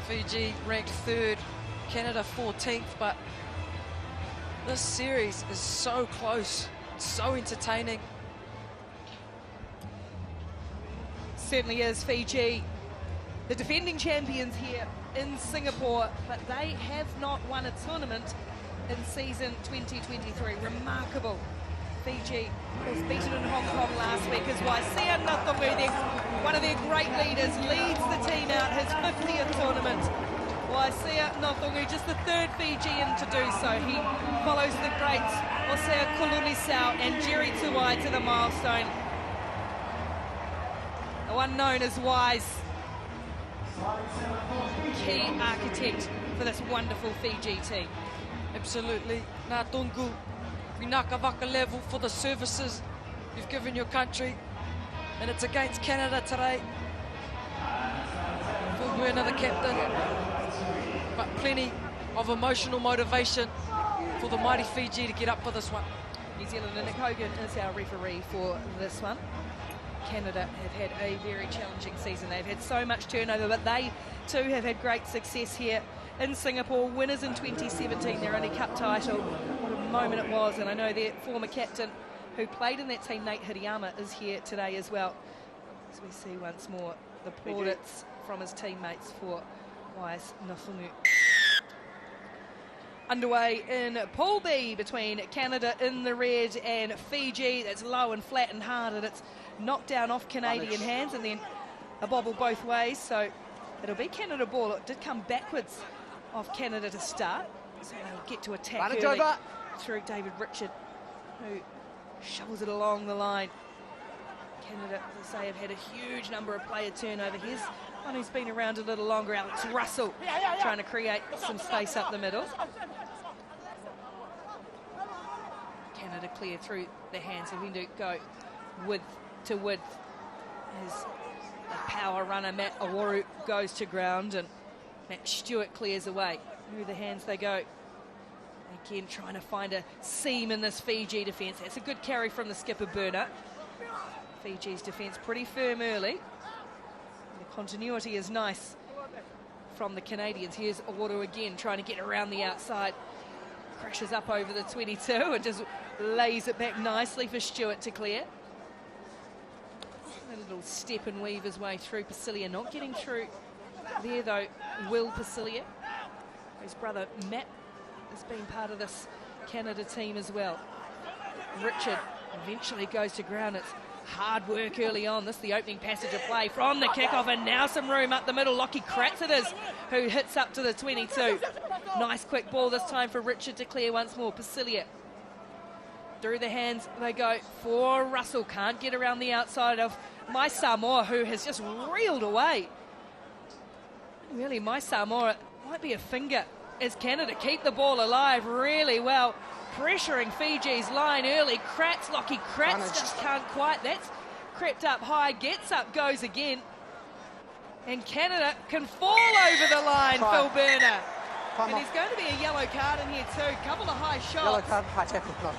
Fiji ranked 3rd, Canada 14th, but this series is so close, so entertaining. Certainly is. Fiji, the defending champions here in Singapore, but they have not won a tournament in season 2023. Remarkable. Fiji was beaten in Hong Kong last week as Waisia Nathongu, one of their great leaders, leads the team out his 50th tournament. Waisia Nathongu, just the 3rd Fijian to do so. He follows the greats Osea Kulunisau and Jerry Tuwai to the milestone. The one known as Wise, key architect for this wonderful Fiji team. Absolutely. Nathongu, Vinaka Vaka level for the services you've given your country, and it's against Canada today. Phil Werner, the captain, but plenty of emotional motivation for the mighty Fiji to get up for this one. New Zealand and Nick Hogan is our referee for this one. Canada have had a very challenging season. They've had so much turnover, but they too have had great success here in Singapore. Winners in 2017, their only cup title. What a moment it was, and I know their former captain who played in that team, Nate Hidiyama, is here today as well. As we see once more the plaudits from his teammates for Wais Nathongu. Underway in Pool B between Canada in the red and Fiji. That's low and flat and hard, and it's knocked down off Canadian hands, and then a bobble both ways, so it'll be Canada ball. It did come backwards off Canada to start, so they'll get to attack early through David Richard, who shovels it along the line. Canada, as I say, have had a huge number of player turnover. Here's one who's been around a little longer, Alex Russell, trying to create some space up the middle. Canada clear through their hands, so we do go width to width as the power runner Matt Awaru goes to ground, and Matt Stewart clears away. Through the hands they go. Again, trying to find a seam in this Fiji defence. That's a good carry from the skipper, Burner. Fiji's defence pretty firm early. The continuity is nice from the Canadians. Here's Awaru again, trying to get around the outside. Crashes up over the 22 and just lays it back nicely for Stewart to clear. A little step and weave his way through. Pasilia not getting through there though. Will Pasilia, his brother Matt, has been part of this Canada team as well. Richard eventually goes to ground. It's hard work early on. This is the opening passage of play from the kickoff, and now some room up the middle. Lockie Kratz it is, who hits up to the 22. Nice quick ball this time for Richard to clear once more. Pasilia through the hands they go for Russell. Can't get around the outside of My Samoa, who has just reeled away. Really, My Samoa might be a finger as Canada keep the ball alive really well, pressuring Fiji's line early. Kratz, Lockie Kratz just can't quite. That's crept up high, gets up, goes again. And Canada can fall over the line, Phil Burner. And there's going to be a yellow card in here too. Couple of high shots. Yellow card, high tackle. No.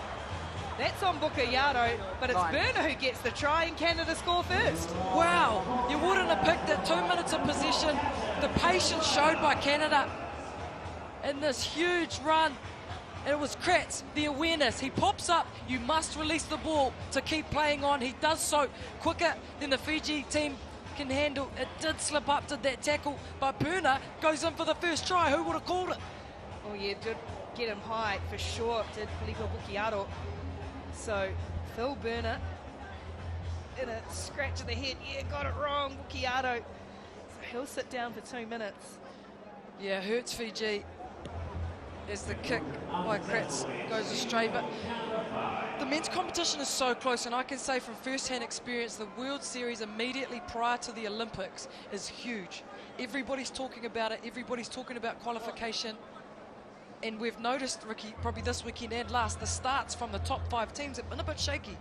That's on Bukayaro, but it's Burner who gets the try, and Canada score first. Wow, you wouldn't have picked it. 2 minutes of possession. The patience showed by Canada in this huge run. And it was Kratz, the awareness. He pops up. You must release the ball to keep playing on. He does so quicker than the Fiji team can handle. It did slip up to that tackle, but Burner goes in for the first try. Who would have called it? Oh yeah, did get him high for sure, did Filipo Bukayaro. So Phil Burner in a scratch of the head. Yeah, got it wrong, Bukayaro. So he'll sit down for 2 minutes. Yeah, hurts Fiji as the kick by Kratz goes astray. But the men's competition is so close, and I can say from first-hand experience, the World Series immediately prior to the Olympics is huge. Everybody's talking about it. Everybody's talking about qualification. And we've noticed, Ricky, probably this weekend and last, the starts from the top 5 teams have been a bit shaky.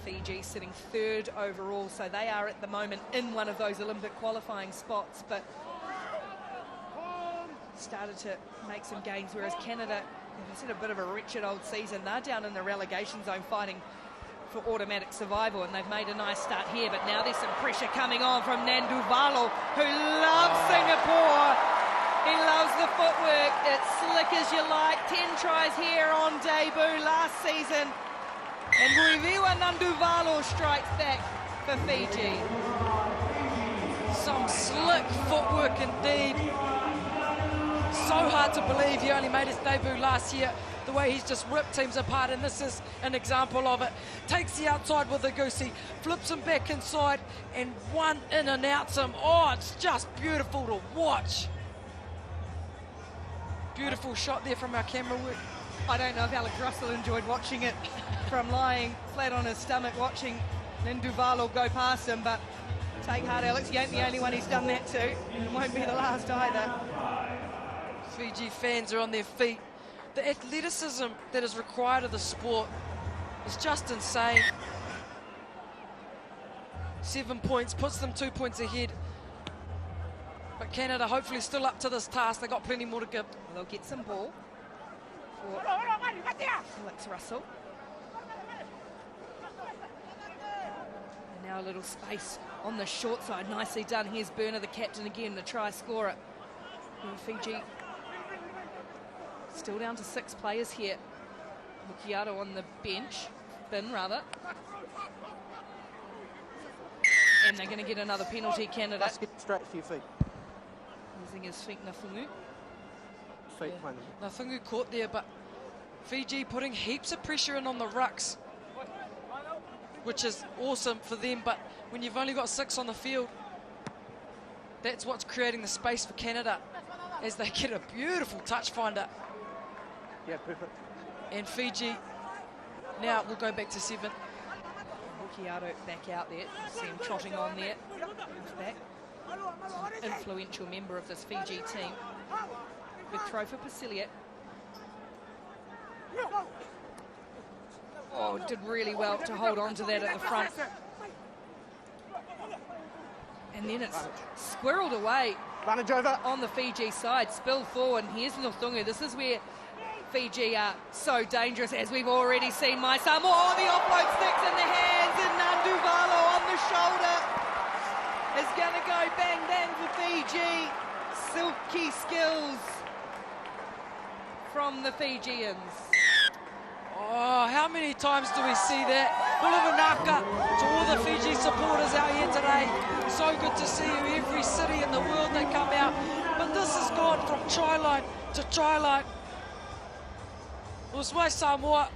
Fiji sitting 3rd overall, so they are at the moment in one of those Olympic qualifying spots, but started to make some gains, whereas Canada has had a bit of a wretched old season. They're down in the relegation zone fighting for automatic survival, and they've made a nice start here, but now there's some pressure coming on from Nanduvalo, who loves Singapore. He loves the footwork. It's slick as you like. 10 tries here on debut last season. And Ruiviwa Nanduvalo strikes back for Fiji. Some slick footwork indeed. So hard to believe he only made his debut last year. The way he's just ripped teams apart, and this is an example of it. Takes the outside with the goosey, flips him back inside, and one in and outs him. Oh, it's just beautiful to watch. Beautiful shot there from our camera work. I don't know if Alex Russell enjoyed watching it from lying flat on his stomach, watching Nanduvalo go past him, but take heart, Alex, you ain't the only one he's done that to. It won't be the last either. Fiji fans are on their feet. The athleticism that is required of the sport is just insane. 7 points, puts them 2 points ahead. But Canada hopefully still up to this task. They've got plenty more to give. They'll get some ball for Alex Russell. And now a little space on the short side. Nicely done. Here's Burner, the captain again, the try scorer. And Fiji still down to 6 players here. Mukiato on the bench. Bin, rather. And they're going to get another penalty, Canada. Let's get straight to your feet. Using his feet, Nafungu. Feet, yeah. Nafungu caught there, but Fiji putting heaps of pressure in on the rucks, which is awesome for them, but when you've only got 6 on the field, that's what's creating the space for Canada as they get a beautiful touch finder. Yeah, perfect. And Fiji now will go back to 7. Mukiato back out there. See him trotting on there. Back. Influential member of this Fiji team. Big throw for Pasilia. Oh, did really well to hold on to that at the front. And then it's squirreled away on the Fiji side. Spilled forward, and here's Nothungu. This is where Fiji are so dangerous, as we've already seen. My Samoa, oh, the offload sticks in the hands, and Nanduvalo on the shoulder is going to go bang bang for Fiji. Silky skills from the Fijians. Oh, how many times do we see that? Pulavanaka to all the Fiji supporters out here today. So good to see you. Every city in the world they come out. But this has gone from try line to try line. It was my Samoa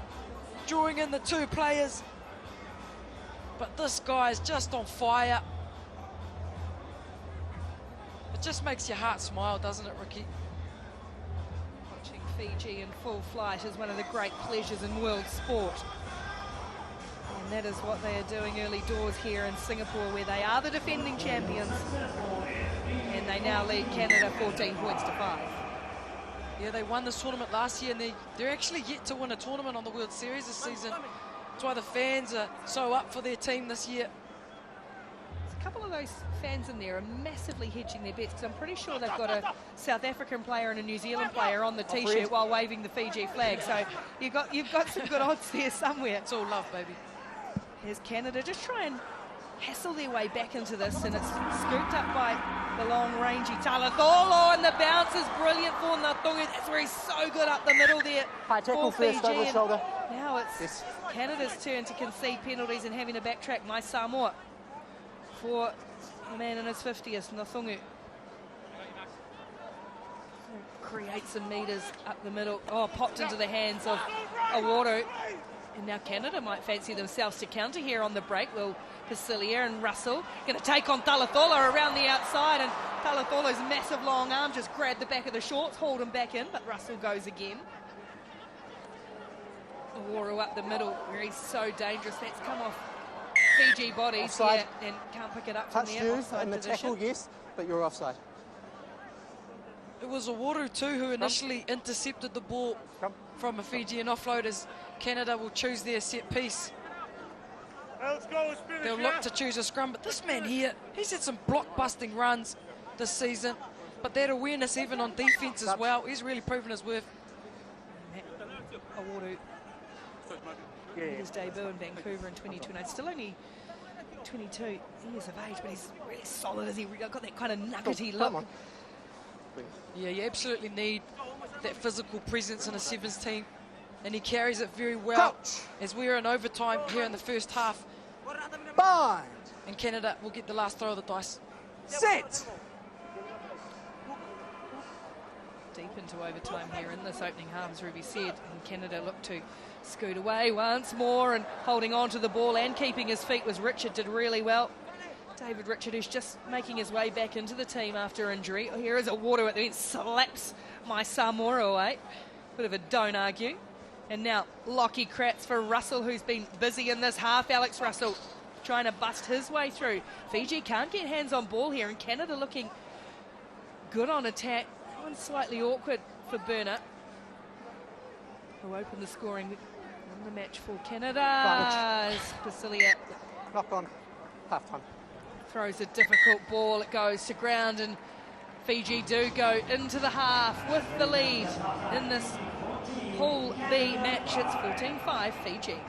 drawing in the 2 players. But this guy is just on fire. It just makes your heart smile, doesn't it, Ricky? Watching Fiji in full flight is one of the great pleasures in world sport. And that is what they are doing early doors here in Singapore, where they are the defending champions. And they now lead Canada 14 points to 5. Yeah, they won this tournament last year, and they're actually yet to win a tournament on the World Series this season. That's why the fans are so up for their team this year. There's a couple of those fans in there are massively hedging their bets, because I'm pretty sure they've got a South African player and a New Zealand player on the T-shirt while waving the Fiji flag. So you've got some good odds there somewhere. It's all love, baby. Here's Canada just try and hassle their way back into this, and it's scooped up by the long rangy Talatolo, and the bounce is brilliant for Natunga. That's where he's so good up the middle there. High tackle first, over the shoulder. Now it's Canada's turn to concede penalties and having to backtrack. My Samoa for the man in his 50th, Natunga. Create some metres up the middle. Oh, popped into the hands of Awaru. And now Canada might fancy themselves to counter here on the break. Well, Pasilia and Russell going to take on Talathola around the outside, and Talathola's massive long arm just grabbed the back of the shorts, hauled him back in, but Russell goes again. Awaru up the middle, where he's so dangerous. That's come off Fiji bodies here, and can't pick it up from there. Touched you in the tackle, yes, but you're offside. It was Awaru too who initially intercepted the ball from a Fijian offload, as Canada will choose their set piece. They'll look to choose a scrum, but this man here, he's had some block-busting runs this season, but that awareness even on defence as well, he's really proven his worth. Awaru made his debut in Vancouver in 2029. Still only 22 years of age, but he's really solid. He's got that kind of nuggety look. Yeah, you absolutely need that physical presence in a sevens team, and he carries it very well. As we're in overtime here in the first half. Bind. And Canada will get the last throw of the dice. Set. Deep into overtime here in this opening half, as Ruby said, and Canada look to scoot away once more, and holding on to the ball and keeping his feet was Richard, did really well. David Richard, who's just making his way back into the team after injury. Oh, here is a water at the end, slaps my Samoa away. Bit of a don't argue. And now Lockie Kratz for Russell, who's been busy in this half. Alex Russell trying to bust his way through. Fiji can't get hands on ball here, and Canada looking good on attack. One slightly awkward for Burner, who opened the scoring in the match for Canada. Basilia Knock on. Half time. throws a difficult ball. It goes to ground, and Fiji do go into the half with the lead in this Pool B match. It's 14-5 Fiji.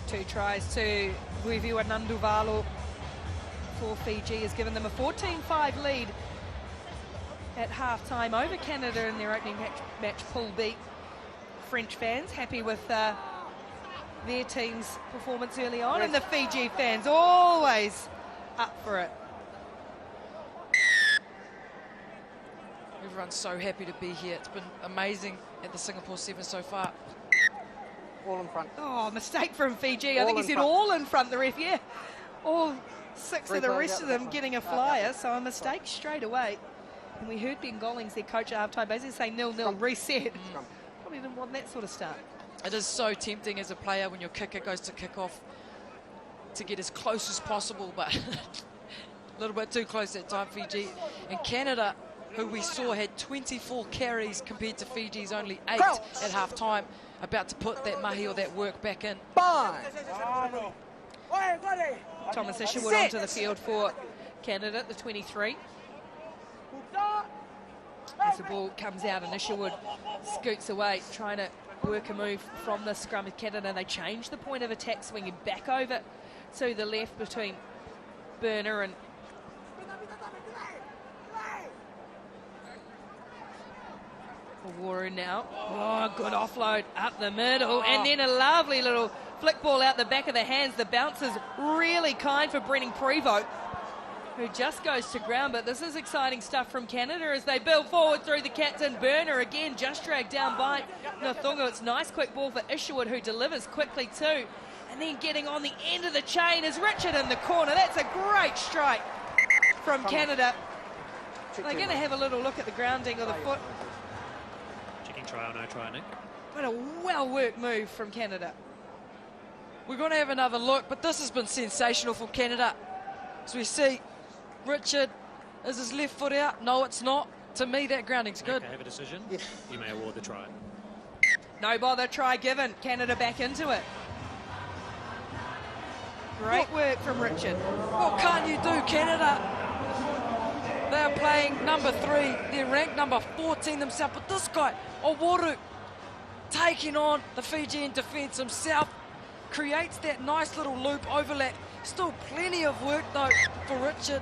Two tries to Guiviwa Nanduvalo for Fiji has given them a 14-5 lead at half-time over Canada in their opening match Pool B. French fans happy with their team's performance early on, and the Fiji fans always up for it. Everyone's so happy to be here. It's been amazing at the Singapore Sevens so far. All in front. Oh, mistake from Fiji. I think he said all in front, the ref, yeah. All six of the rest of them getting a flyer, so a mistake straight away. And we heard Ben Gollings, their coach at half-time, basically say 0-0, reset. Probably didn't want that sort of start. It is so tempting as a player when your kicker goes to kick off to get as close as possible, but a little bit too close that time, Fiji. And Canada, who we saw had 24 carries compared to Fiji's only 8 at half-time, about to put that mahi or that work back in. Thomas Isherwood onto the field for Canada, the 23. As the ball comes out and Isherwood scoots away, trying to work a move from the scrum of Canada. They change the point of attack, swinging back over to the left between Burner and Warren now. Oh, good offload up the middle, and then a lovely little flick ball out the back of the hands. The bounce is really kind for Brennan Prevost, who just goes to ground. But this is exciting stuff from Canada as they build forward through the captain. Burner again just dragged down by Nathunga. It's nice quick ball for Isherwood, who delivers quickly too. And then getting on the end of the chain is Richard in the corner. That's a great strike from Canada. They're going to have a little look at the grounding of the foot. Checking try or no try, Nick. What a well-worked move from Canada. We're going to have another look, but this has been sensational from Canada. As we see, Richard, is his left foot out? No, it's not. To me, that grounding's good. Okay, have a decision. Yes. You may award the try. No bother, try given. Canada back into it. Great work from Richard. What can't you do, Canada? They are playing number 3. They're ranked number 14 themselves. But this guy, Oworu, taking on the Fijian defence himself, creates that nice little loop overlap. Still plenty of work, though, for Richard.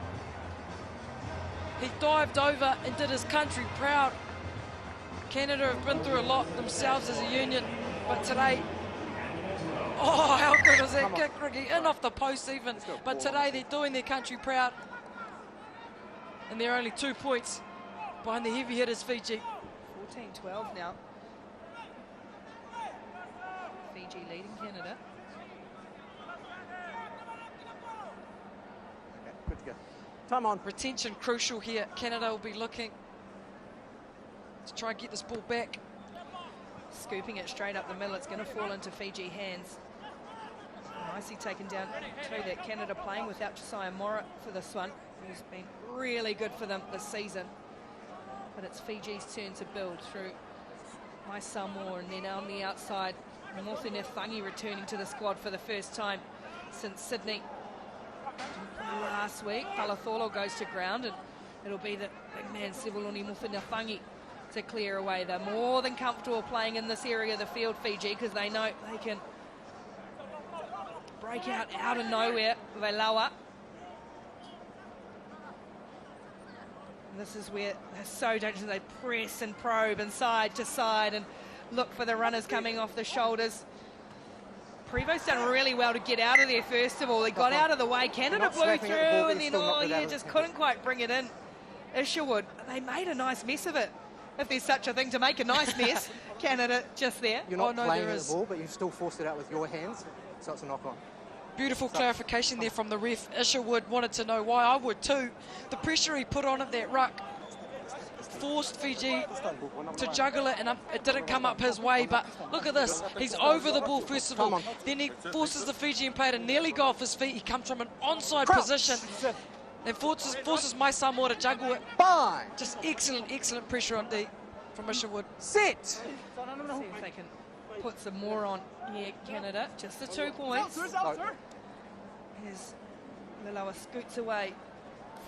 He dived over and did his country proud. Canada have been through a lot themselves as a union, but today, oh, how good was that kick, Ricky? In off the post even, but today they're doing their country proud. And they're only 2 points behind the heavy hitters, Fiji. 14-12 now. Fiji leading Canada. Okay, good to go. Time on. Retention crucial here. Canada will be looking to try and get this ball back. Scooping it straight up the middle. It's going to fall into Fiji hands. Nicely taken down through that. Canada playing without Josiah Mora for this one, who's been really good for them this season. But it's Fiji's turn to build through Mai Samoa, and then on the outside, Mofine Fangi returning to the squad for the first time since Sydney last week. Palatholo goes to ground, and it'll be the big man Sivuluni Mofine Fangi to clear away. They're more than comfortable playing in this area of the field, Fiji, because they know they can break out of nowhere. Velawa. This is where they're so dangerous. They press and probe and side to side and look for the runners coming off the shoulders. Prevo's done really well to get out of there, first of all. They got out of the way. Canada blew through, and then, oh yeah, just couldn't quite bring it in. Isherwood, they made a nice mess of it. If there's such a thing to make a nice mess, Canada just there. You're not playing the ball, but you still forced it out with your hands, so it's a knock-on. Beautiful clarification there from the ref. Isherwood wanted to know why. I would too. The pressure he put on at that ruck forced Fiji to juggle it, and it didn't come up his way. But look at this. He's over the ball first of all. Then he forces the Fijian player to nearly go off his feet. He comes from an onside position and forces Mai Samoa to juggle it. Just excellent pressure on D from Isherwood. Sit! See if they can put some more on here, Canada. Just the 2 points. Here's Lilawa scoots away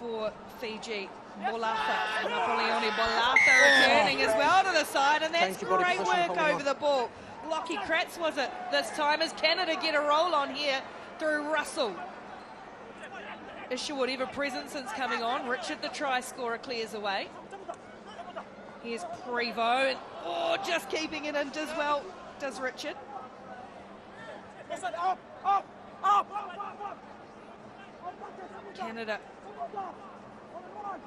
for Fiji. Bolata, Napoleone Bolata returning as well to the side, and that's great work over the ball. Lockie Kratz was it this time as Canada get a roll on here through Russell. Isherwood ever present since coming on. Richard, the try scorer, clears away. Here's Prevo, and just keeping it in as well does Richard. Canada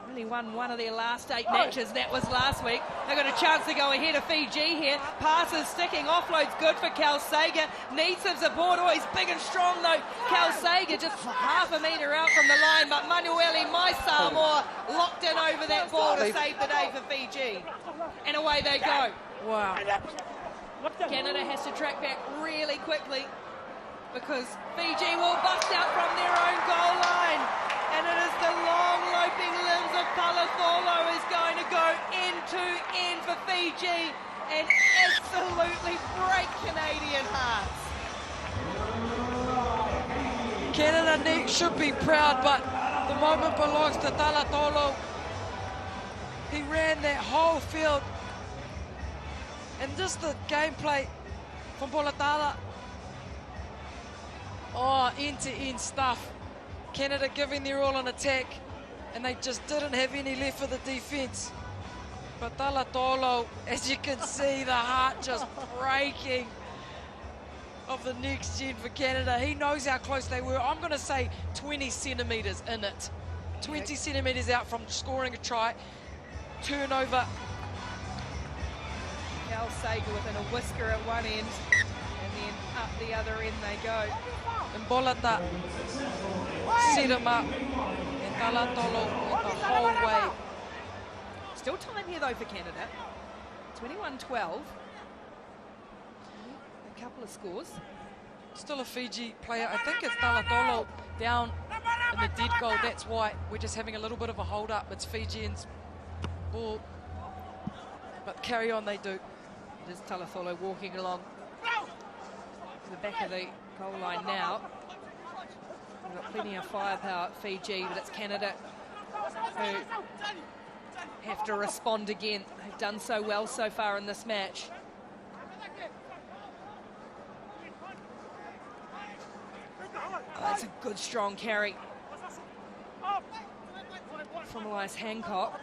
only won one of their last 8 matches. That was last week. They've got a chance to go ahead of Fiji here. Passes sticking, offload's good for Cal Sager. Needs some support. Oh, he's big and strong though. Cal Sager just half a metre out from the line, but Manueli Mai Samoa locked in over that ball to save the day for Fiji. And away they go. Wow. Canada has to track back really quickly because Fiji will bust out from their own goal line. And it is the long loping limbs of Palatholo is going to go end to end for Fiji and absolutely break Canadian hearts. Canada should be proud, but the moment belongs to Talatolo. He ran that whole field. And just the gameplay from Polatala. Oh, end-to-end stuff. Canada giving their all on attack, and they just didn't have any left for the defence. But Talatolo, as you can see, the heart just breaking of the next gen for Canada. He knows how close they were. I'm going to say 20 centimetres in it. 20 centimetres out from scoring a try. Turnover. Cal Sager within a whisker at one end, and then up the other end they go. And Bolata set him up, and Talatolo went the whole way. Still time here though for Canada. 21-12. A couple of scores. Still a Fiji player. I think it's Talatolo down in the dead goal. That's why we're just having a little bit of a hold up. It's Fijians ball, but carry on they do. It is Talafolo walking along to the back of the goal line now. We've got plenty of firepower at Fiji, but it's Canada who have to respond again. They've done so well so far in this match. That's a good, strong carry from Elias Hancock.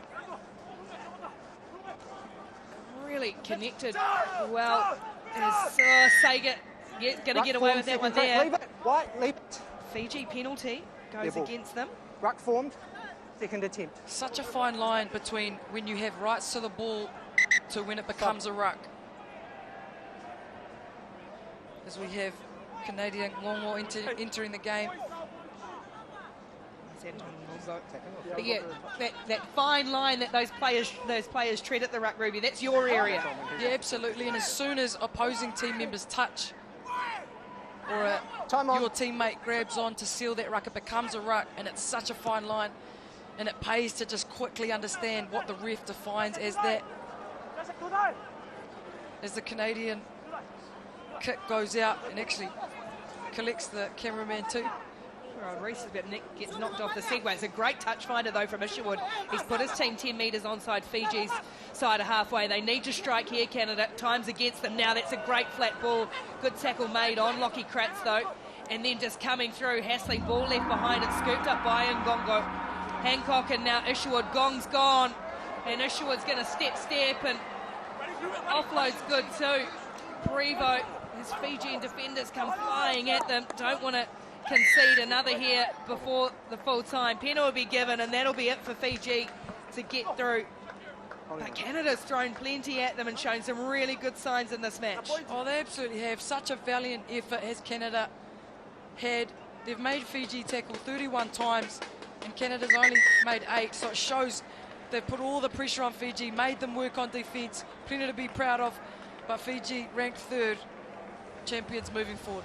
Really connected well. Sager going to get away with that one there. Leave it, White, leave it. Fiji penalty goes against them. Ruck formed, second attempt. Such a fine line between when you have rights to the ball to when it becomes a ruck. As we have Canadian Longmore entering the game. But yeah, that fine line that those players tread at the ruck, Ruby, that's your area. Yeah, absolutely. And as soon as opposing team members touch or your teammate grabs on to seal that ruck, it becomes a ruck, and it's such a fine line. And it pays to just quickly understand what the ref defines as that. As the Canadian kick goes out and actually collects the cameraman too. Reese gets knocked off the segue. It's a great touch finder though from Isherwood. He's put his team 10 metres onside Fiji's side of halfway. They need to strike here, Canada. Time's against them now. That's a great flat ball. Good tackle made on Lockie Kratz though. And then just coming through, Hasley, ball left behind and scooped up by Ngongo. Hancock and now Isherwood. Gong's gone. And Isherwood's going to step and offload's good too. Brevo, his Fijian defenders come flying at them. Don't want to concede another here before the full time. Penalty will be given, and that'll be it for Fiji to get through. But Canada's thrown plenty at them and shown some really good signs in this match. Oh, they absolutely have. Such a valiant effort has Canada had. They've made Fiji tackle 31 times, and Canada's only made 8, so it shows they've put all the pressure on Fiji, made them work on defence. Plenty to be proud of, but Fiji ranked 3rd, champions moving forward.